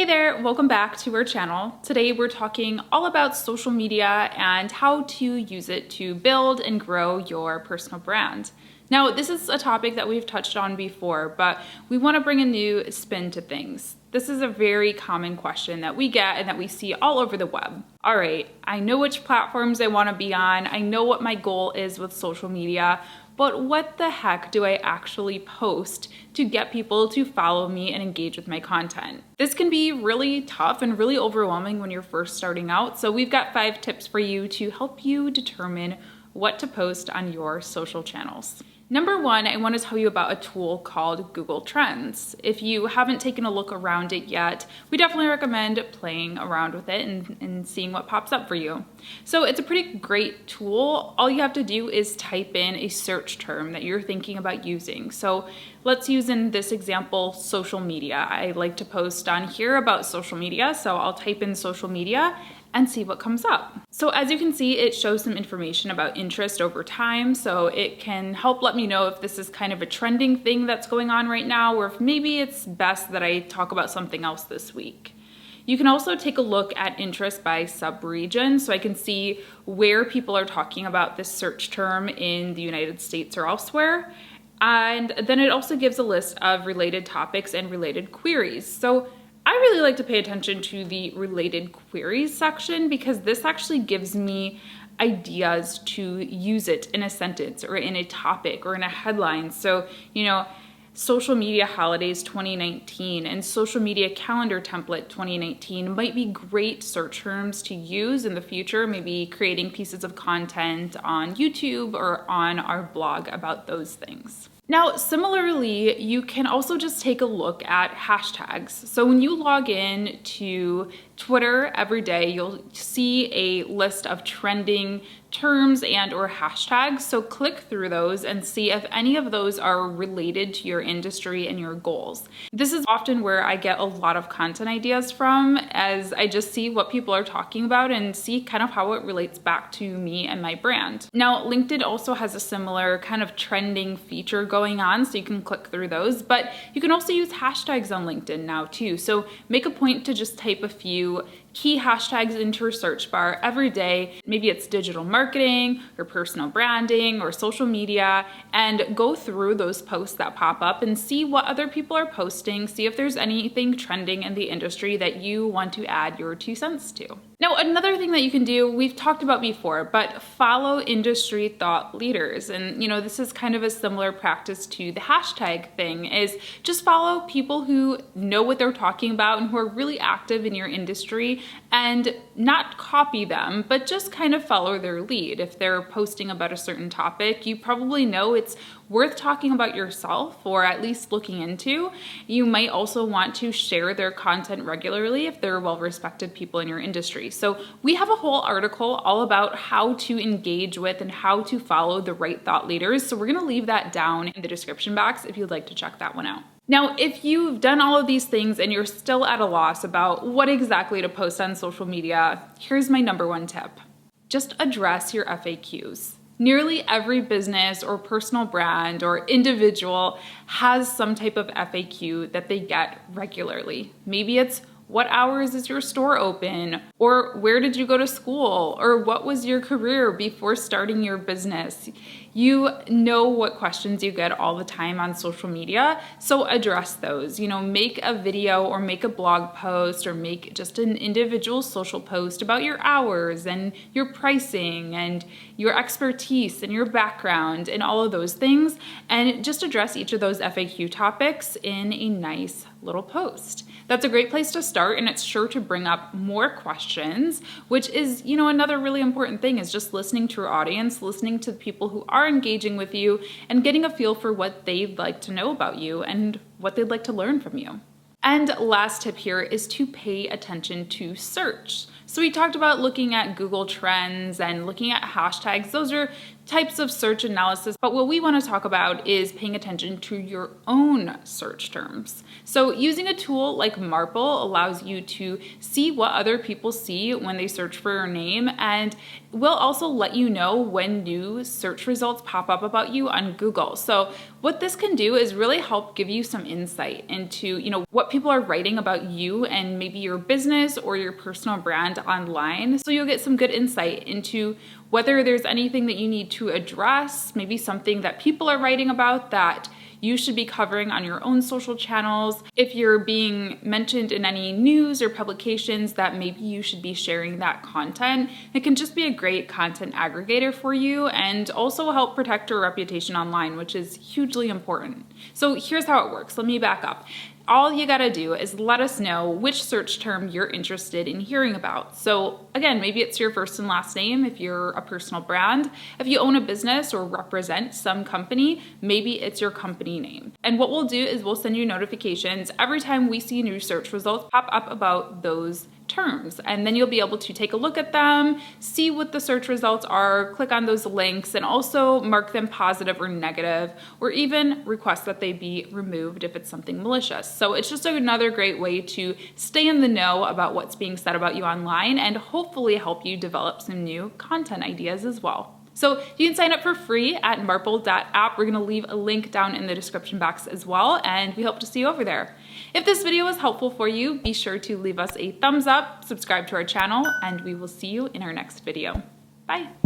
Hey there, welcome back to our channel. Today we're talking all about social media and how to use it to build and grow your personal brand. Now, this is a topic that we've touched on before, but we want to bring a new spin to things. This is a very common question that we get and that we see all over the web. All right, I know which platforms I want to be on. I know what my goal is with social media, but what the heck do I actually post to get people to follow me and engage with my content? This can be really tough and really overwhelming when you're first starting out. So we've got 5 tips for you to help you determine what to post on your social channels. Number 1, I want to tell you about a tool called Google Trends. If you haven't taken a look around it yet, we definitely recommend playing around with it and seeing what pops up for you. So it's a pretty great tool. All you have to do is type in a search term that you're thinking about using. So let's use in this example, social media. I like to post on here about social media, so I'll type in social media and see what comes up. So as you can see, it shows some information about interest over time, so it can help let me know if this is kind of a trending thing that's going on right now, or if maybe it's best that I talk about something else this week. You can also take a look at interest by sub-region, so I can see where people are talking about this search term in the United States or elsewhere. And then it also gives a list of related topics and related queries. So I really like to pay attention to the related queries section because this actually gives me ideas to use it in a sentence or in a topic or in a headline. So, social media holidays 2019 and social media calendar template 2019 might be great search terms to use in the future, maybe creating pieces of content on YouTube or on our blog about those things. Now, similarly, you can also just take a look at hashtags. So when you log in to Twitter every day, you'll see a list of trending terms and or hashtags. So click through those and see if any of those are related to your industry and your goals. This is often where I get a lot of content ideas from, as I just see what people are talking about and see kind of how it relates back to me and my brand. Now, LinkedIn also has a similar kind of trending feature going on, so you can click through those, but you can also use hashtags on LinkedIn now too. So make a point to just type a few key hashtags into your search bar every day. Maybe it's digital marketing or personal branding or social media, and go through those posts that pop up and see what other people are posting, see if there's anything trending in the industry that you want to add your 2 cents to. Now, another thing that you can do, we've talked about before, but follow industry thought leaders. And this is kind of a similar practice to the hashtag thing, is just follow people who know what they're talking about and who are really active in your industry, and not copy them, but just kind of follow their lead. If they're posting about a certain topic, you probably know it's worth talking about yourself or at least looking into. You might also want to share their content regularly if they're well-respected people in your industry. So we have a whole article all about how to engage with and how to follow the right thought leaders. So we're gonna leave that down in the description box if you'd like to check that one out. Now, if you've done all of these things and you're still at a loss about what exactly to post on social media, here's my number 1 tip. Just address your FAQs. Nearly every business or personal brand or individual has some type of FAQ that they get regularly. Maybe it's, what hours is your store open? Or where did you go to school? Or what was your career before starting your business? You know what questions you get all the time on social media, so address those. Make a video or make a blog post or make just an individual social post about your hours and your pricing and your expertise and your background and all of those things, and just address each of those FAQ topics in a nice little post. That's a great place to start, and it's sure to bring up more questions, which is, another really important thing, is just listening to your audience, listening to the people who are engaging with you, and getting a feel for what they'd like to know about you and what they'd like to learn from you. And last tip here is to pay attention to search. So we talked about looking at Google Trends and looking at hashtags. Those are types of search analysis, but what we want to talk about is paying attention to your own search terms. So using a tool like Marple allows you to see what other people see when they search for your name, and will also let you know when new search results pop up about you on Google. So what this can do is really help give you some insight into, what people are writing about you and maybe your business or your personal brand online. So you'll get some good insight into whether there's anything that you need to address, maybe something that people are writing about that you should be covering on your own social channels. If you're being mentioned in any news or publications, that maybe you should be sharing that content. It can just be a great content aggregator for you and also help protect your reputation online, which is hugely important. So here's how it works. Let me back up. All you gotta do is let us know which search term you're interested in hearing about. So again, maybe it's your first and last name if you're a personal brand. If you own a business or represent some company, maybe it's your company name. And what we'll do is we'll send you notifications every time we see new search results pop up about those terms. And then you'll be able to take a look at them, see what the search results are, click on those links, and also mark them positive or negative, or even request that they be removed if it's something malicious. So it's just another great way to stay in the know about what's being said about you online and hopefully help you develop some new content ideas as well. So you can sign up for free at marple.app. We're gonna leave a link down in the description box as well, and we hope to see you over there. If this video was helpful for you, be sure to leave us a thumbs up, subscribe to our channel, and we will see you in our next video. Bye.